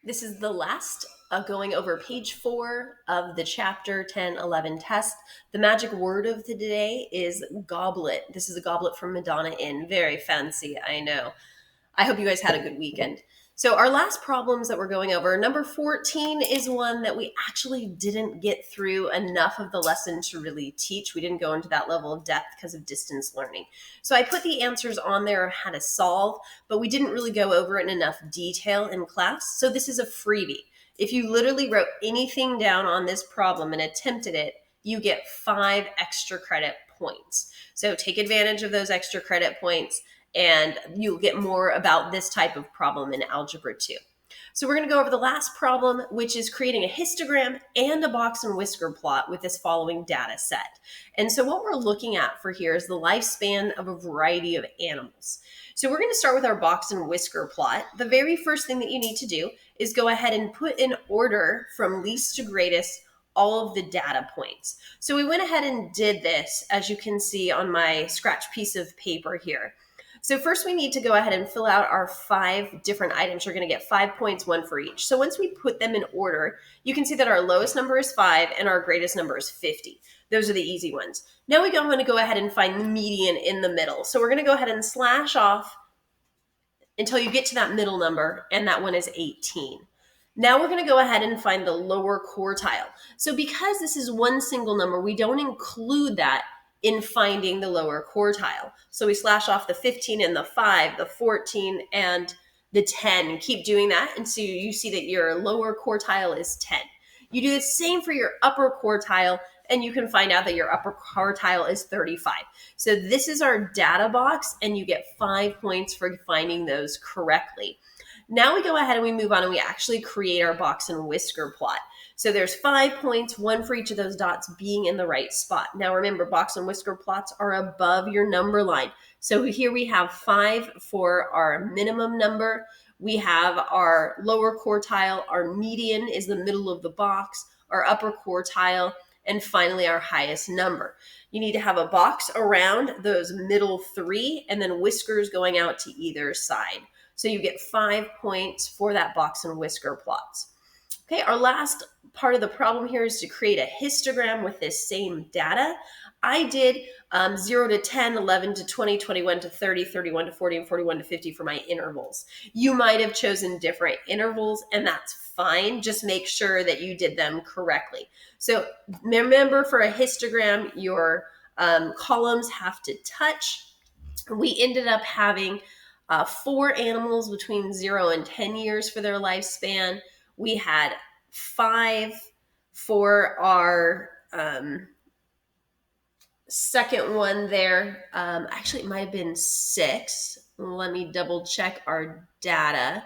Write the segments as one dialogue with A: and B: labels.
A: This is the last going over page 4 of the chapter 10-11 test. The magic word of the day is goblet. This is a goblet from Madonna Inn. Very fancy, I know. I hope you guys had a good weekend. So our last problems that we're going over, number 14 is one that we actually didn't get through enough of the lesson to really teach. We didn't go into that level of depth because of distance learning. So I put the answers on there of how to solve, but we didn't really go over it in enough detail in class. So this is a freebie. If you literally wrote anything down on this problem and attempted it, you get 5 extra credit points. So take advantage of those extra credit points, and you'll get more about this type of problem in Algebra 2. So we're going to go over the last problem, which is creating a histogram and a box and whisker plot with this following data set. And so what we're looking at for here is the lifespan of a variety of animals. So we're going to start with our box and whisker plot. The very first thing that you need to do is go ahead and put in order from least to greatest all of the data points. So we went ahead and did this, as you can see on my scratch piece of paper here. So first we need to go ahead and fill out our 5 different items. You're going to get 5 points, 1 for each. So once we put them in order, you can see that our lowest number is 5 and our greatest number is 50. Those are the easy ones. Now we want to go ahead and find the median in the middle. So we're going to go ahead and slash off until you get to that middle number, and that one is 18. Now we're going to go ahead and find the lower quartile. So because this is one single number, we don't include that in finding the lower quartile. So we slash off the 15 and the 5, the 14 and the 10. Keep doing that, and so you see that your lower quartile is 10. You do the same for your upper quartile, and you can find out that your upper quartile is 35. So this is our data box, and you get 5 points for finding those correctly. Now we go ahead and we move on and we actually create our box and whisker plot. So there's 5 points, 1 for each of those dots being in the right spot. Now remember, box and whisker plots are above your number line. So here we have 5 for our minimum number. We have our lower quartile, our median is the middle of the box, our upper quartile, and finally our highest number. You need to have a box around those middle 3 and then whiskers going out to either side. So you get 5 points for that box and whisker plots. Okay, our last part of the problem here is to create a histogram with this same data. I did 0 to 10, 11 to 20, 21 to 30, 31 to 40, and 41 to 50 for my intervals. You might have chosen different intervals, and that's fine. Just make sure that you did them correctly. So remember, for a histogram, your columns have to touch. We ended up having 4 animals between 0 and 10 years for their lifespan. We had 5 for our second one there. Actually, it might have been 6. Let me double check our data.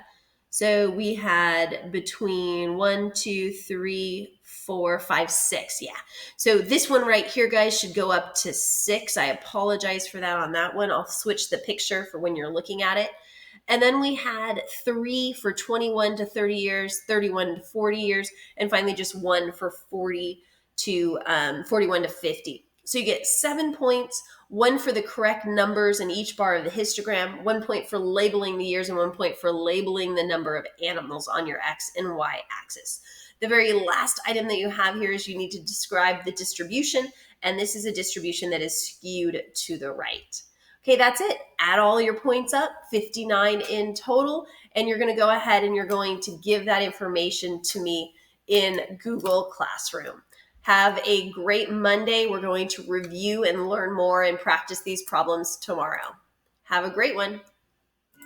A: So we had between 1, 2, 3, 4, 5, 6. Yeah. So this one right here, guys, should go up to 6. I apologize for that on that one. I'll switch the picture for when you're looking at it. And then we had 3 for 21 to 30 years, 31 to 40 years, and finally just 1 for 40 to 41 to 50. So you get 7 points, 1 for the correct numbers in each bar of the histogram, 1 point for labeling the years, and 1 point for labeling the number of animals on your X and Y axis. The very last item that you have here is you need to describe the distribution, and this is a distribution that is skewed to the right. Okay, that's it. Add all your points up, 59 in total, and you're going to go ahead and you're going to give that information to me in Google Classroom. Have a great Monday. We're going to review and learn more and practice these problems tomorrow. Have a great one.